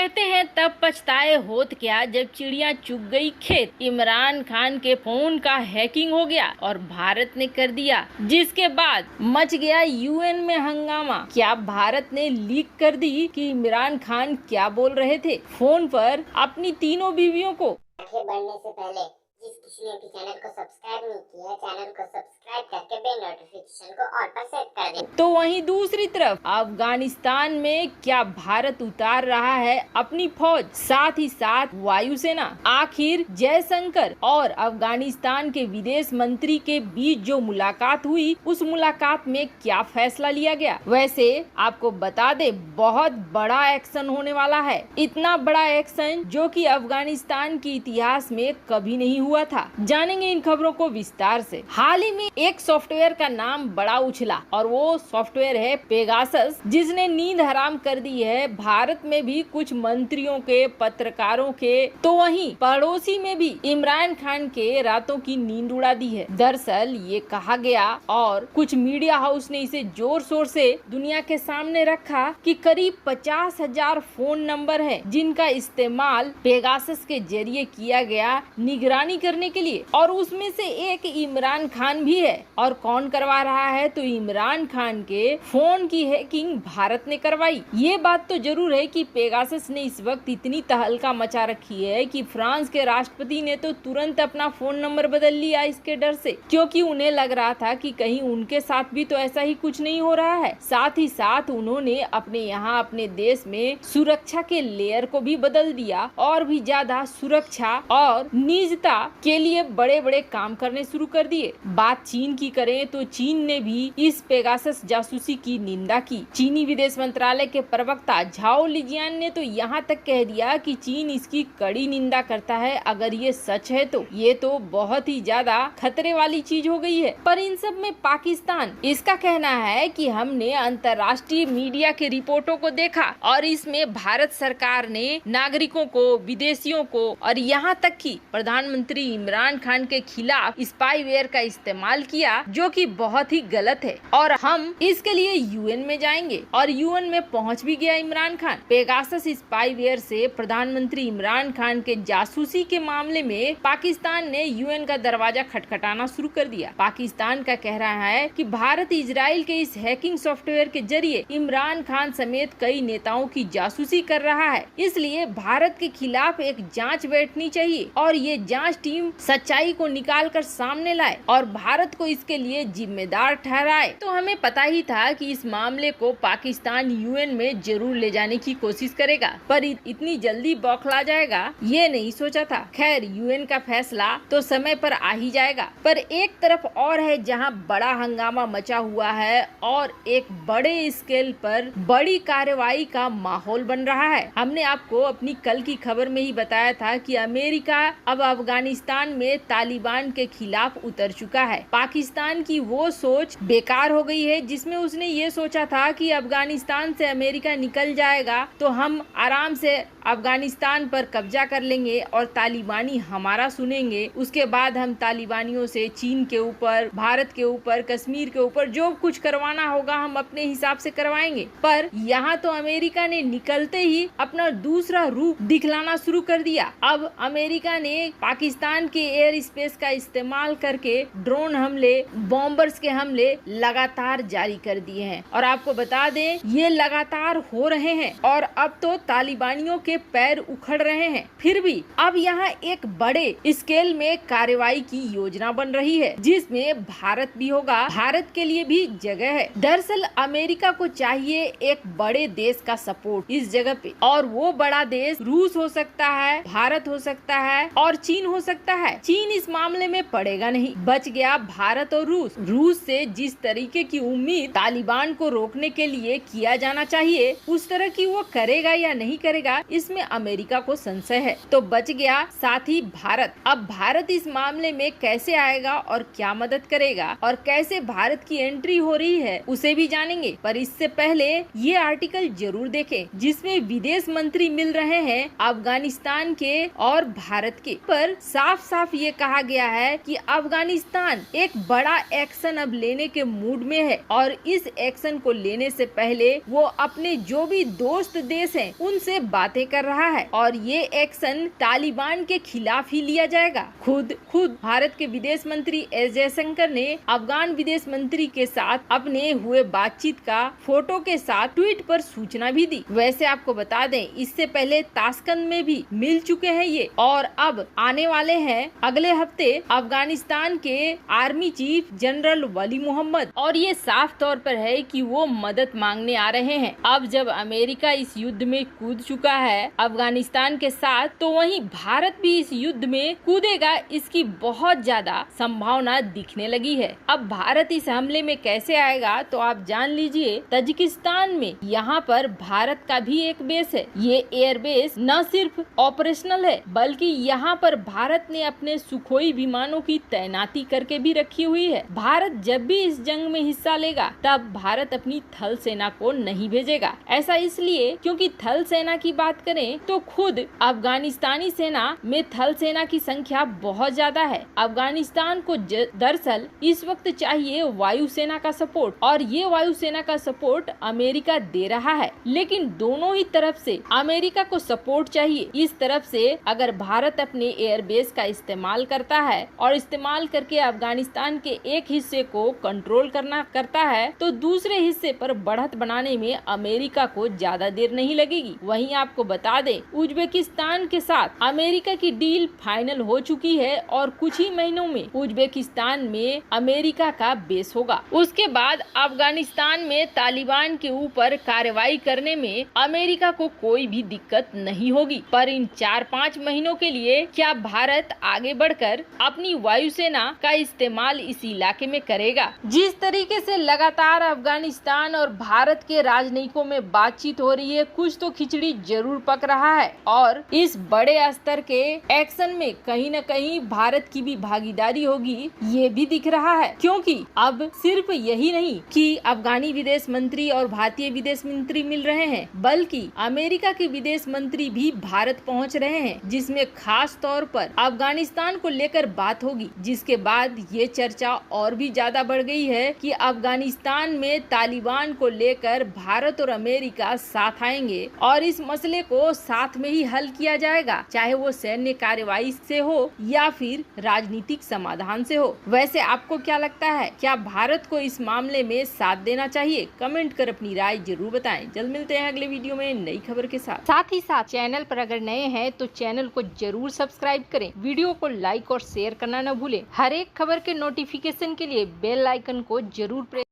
कहते हैं तब पछताए होत क्या जब चिड़िया चुग गई खेत। इमरान खान के फोन का हैकिंग हो गया और भारत ने कर दिया, जिसके बाद मच गया यूएन में हंगामा। क्या भारत ने लीक कर दी कि इमरान खान क्या बोल रहे थे फोन पर अपनी तीनों बीवियों को। आगे बढ़ने से पहले जिस किसी ने भी चैनल को सब्सक्राइब नहीं किया है, चैनल को सब्सक्राइब करके बेल नोटिफिकेशन को ऑल पर सेट कर दें। तो वहीं दूसरी तरफ अफगानिस्तान में क्या भारत उतार रहा है अपनी फौज, साथ ही साथ वायुसेना। आखिर जयशंकर और अफगानिस्तान के विदेश मंत्री के बीच जो मुलाकात हुई, उस मुलाकात में क्या फैसला लिया गया। वैसे आपको बता दे, बहुत बड़ा एक्शन होने वाला है। इतना बड़ा एक्शन जो कि अफगानिस्तान के इतिहास में कभी नहीं हुआ था। जानेंगे इन खबरों को विस्तार से। हाल ही में एक सॉफ्टवेयर का नाम बड़ा उछला और वो सॉफ्टवेयर है पेगासस, जिसने नींद हराम कर दी है भारत में भी कुछ मंत्रियों के, पत्रकारों के, तो वहीं पड़ोसी में भी इमरान खान के रातों की नींद उड़ा दी है। दरअसल ये कहा गया और कुछ मीडिया हाउस ने इसे जोर शोर से दुनिया के सामने रखा कि करीब 50,000 फोन नंबर है जिनका इस्तेमाल पेगासस के जरिए किया गया निगरानी करने के लिए, और उसमें से एक इमरान खान भी है। और कौन करवा रहा है, तो इमरान खान के फोन की हैकिंग भारत ने करवाई। ये बात तो जरूर है कि पेगासस ने इस वक्त इतनी तहलका मचा रखी है कि फ्रांस के राष्ट्रपति ने तो तुरंत अपना फोन नंबर बदल लिया इसके डर से, क्योंकि उन्हें लग रहा था कि कहीं उनके साथ भी तो ऐसा ही कुछ नहीं हो रहा है। साथ ही साथ उन्होंने अपने यहाँ अपने देश में सुरक्षा के लेयर को भी बदल दिया और भी ज्यादा सुरक्षा और निजता के लिए बड़े बड़े काम करने शुरू कर दिए। बात चीन की करें तो चीन ने भी इस पेगासस जासूसी की निंदा की। चीनी विदेश मंत्रालय के प्रवक्ता झाओ लिजियान ने तो यहाँ तक कह दिया कि चीन इसकी कड़ी निंदा करता है। अगर ये सच है तो ये तो बहुत ही ज्यादा खतरे वाली चीज हो गई है। पर इन सब में पाकिस्तान, इसका कहना है कि हमने अंतर्राष्ट्रीय मीडिया की रिपोर्टों को देखा और इसमें भारत सरकार ने नागरिकों को, विदेशियों को और यहाँ तक कि प्रधानमंत्री इमरान खान के खिलाफ स्पाईवेयर का इस्तेमाल किया, जो कि बहुत ही गलत है। और हम इसके लिए यूएन में जाएंगे और यूएन में पहुंच भी गया इमरान खान। पेगासस स्पाईवेयर से प्रधानमंत्री इमरान खान के जासूसी के मामले में पाकिस्तान ने यूएन का दरवाजा खटखटाना शुरू कर दिया। पाकिस्तान का कह रहा है कि भारत इजराइल के इस हैकिंग सॉफ्टवेयर के जरिए इमरान खान समेत कई नेताओं की जासूसी कर रहा है, इसलिए भारत के खिलाफ एक जांच बैठनी चाहिए और ये जांच टीम सच्चाई को निकाल कर सामने लाए और भारत को इसके लिए जिम्मेदार ठहराए। तो हमें पता ही था कि इस मामले को पाकिस्तान यूएन में जरूर ले जाने की कोशिश करेगा, पर इतनी जल्दी बौखला जाएगा ये नहीं सोचा था। खैर, यूएन का फैसला तो समय पर आ ही जाएगा। पर एक तरफ और है जहां बड़ा हंगामा मचा हुआ है और एक बड़े स्केल पर बड़ी कार्रवाई का माहौल बन रहा है। हमने आपको अपनी कल की खबर में ही बताया था कि अमेरिका अब अफगानिस्तान में तालिबान के खिलाफ उतर चुका है। पाकिस्तान की वो सोच बेकार हो गई है जिसमें उसने ये सोचा था कि अफगानिस्तान से अमेरिका निकल जाएगा तो हम आराम से अफगानिस्तान पर कब्जा कर लेंगे और तालिबानी हमारा सुनेंगे। उसके बाद हम तालिबानियों से चीन के ऊपर, भारत के ऊपर, कश्मीर के ऊपर जो कुछ करवाना होगा हम अपने हिसाब से करवाएंगे। पर यहाँ तो अमेरिका ने निकलते ही अपना दूसरा रूप दिखलाना शुरू कर दिया। अब अमेरिका ने पाकिस्तान के एयर स्पेस का इस्तेमाल करके ड्रोन हमले, बॉम्बर्स के हमले लगातार जारी कर दिए हैं और आपको बता दें ये लगातार हो रहे हैं और अब तो तालिबानियों के पैर उखड़ रहे हैं। फिर भी अब यहाँ एक बड़े स्केल में कार्रवाई की योजना बन रही है जिसमें भारत भी होगा। भारत के लिए भी जगह है। दरअसल अमेरिका को चाहिए एक बड़े देश का सपोर्ट इस जगह पे, और वो बड़ा देश रूस हो सकता है, भारत हो सकता है और चीन हो सकता है। चीन इस मामले में पड़ेगा नहीं, बच गया भारत और रूस। रूस से जिस तरीके की उम्मीद तालिबान को रोकने के लिए किया जाना चाहिए उस तरह की वो करेगा या नहीं करेगा, इसमें अमेरिका को संशय है। तो बच गया साथ ही भारत। अब भारत इस मामले में कैसे आएगा और क्या मदद करेगा और कैसे भारत की एंट्री हो रही है उसे भी जानेंगे। पर इससे पहले ये आर्टिकल जरूर देखें जिसमें विदेश मंत्री मिल रहे हैं अफगानिस्तान के और भारत के। पर साफ साफ ये कहा गया है कि अफगानिस्तान एक बड़ा एक्शन अब लेने के मूड में है और इस एक्शन को लेने से पहले वो अपने जो भी दोस्त देश हैं उनसे बातें कर रहा है और ये एक्शन तालिबान के खिलाफ ही लिया जाएगा। खुद भारत के विदेश मंत्री एस जयशंकर ने अफगान विदेश मंत्री के साथ अपने हुए बातचीत का फोटो के साथ ट्वीट पर सूचना भी दी। वैसे आपको बता दें इससे पहले ताशकंद में भी मिल चुके हैं ये और अब आने वाले हैं अगले हफ्ते अफगानिस्तान के आर्मी चीफ जनरल वली मोहम्मद और ये साफ तौर पर है कि वो मदद मांगने आ रहे हैं। अब जब अमेरिका इस युद्ध में कूद चुका है अफगानिस्तान के साथ तो वहीं भारत भी इस युद्ध में कूदेगा, इसकी बहुत ज्यादा संभावना दिखने लगी है। अब भारत इस हमले में कैसे आएगा तो आप जान लीजिए तजिकिस्तान में यहाँ पर भारत का भी एक बेस है। ये एयरबेस न सिर्फ ऑपरेशनल है बल्कि यहाँ पर भारत ने अपने सुखोई विमानों की तैनाती करके भी रखी हुई है। भारत जब भी इस जंग में हिस्सा लेगा तब भारत अपनी थल सेना को नहीं भेजेगा। ऐसा इसलिए क्योंकि थल सेना की बात करें तो खुद अफगानिस्तानी सेना में थल सेना की संख्या बहुत ज्यादा है। अफगानिस्तान को दरअसल इस वक्त चाहिए वायुसेना का सपोर्ट और ये वायुसेना का सपोर्ट अमेरिका दे रहा है, लेकिन दोनों ही तरफ से अमेरिका को सपोर्ट चाहिए। इस तरफ से अगर भारत अपने एयरबेस का इस्तेमाल करता है और इस्तेमाल करके अफगानिस्तान के एक हिस्से को कंट्रोल करता है तो दूसरे हिस्से पर बढ़त बनाने में अमेरिका को ज्यादा देर नहीं लगेगी। वहीं आपको बता दें उज्बेकिस्तान के साथ अमेरिका की डील फाइनल हो चुकी है और कुछ ही महीनों में उज्बेकिस्तान में अमेरिका का बेस होगा। उसके बाद अफगानिस्तान में तालिबान के ऊपर कार्रवाई करने में अमेरिका को कोई भी दिक्कत नहीं होगी। पर इन 4-5 महीनों के लिए क्या भारत आगे बढ़कर अपनी वायुसेना का इस्तेमाल इस इलाके में करेगा? जिस तरीके से लगातार अफगानिस्तान और भारत के राजनयिकों में बातचीत हो रही है कुछ तो खिचड़ी जरूर पक रहा है और इस बड़े स्तर के एक्शन में कहीं न कहीं भारत की भी भागीदारी होगी ये भी दिख रहा है, क्योंकि अब सिर्फ यही नहीं कि अफगानी विदेश मंत्री और भारतीय विदेश मंत्री मिल रहे हैं बल्कि अमेरिका के विदेश मंत्री भी भारत पहुंच रहे हैं, जिसमें खास तौर पर अफगानिस्तान को लेकर बात होगी। जिसके बाद ये चर्चा और भी ज्यादा बढ़ गई है कि अफगानिस्तान में तालिबान को लेकर भारत और अमेरिका साथ आएंगे और इस मसले को साथ में ही हल किया जाएगा, चाहे वो सैन्य कार्रवाई से हो या फिर राजनीतिक समाधान से हो। वैसे आपको क्या लगता है, क्या भारत को इस मामले में साथ देना चाहिए? कमेंट कर अपनी राय जरूर बताएं। जल्द मिलते हैं अगले वीडियो में नई खबर के साथ ही साथ चैनल पर अगर नए हैं तो चैनल को जरूर सब्सक्राइब करें, वीडियो को लाइक और शेयर करना न भूलें। हर एक खबर के नोटिफिकेशन के लिए बेल आइकन को जरूर प्रेस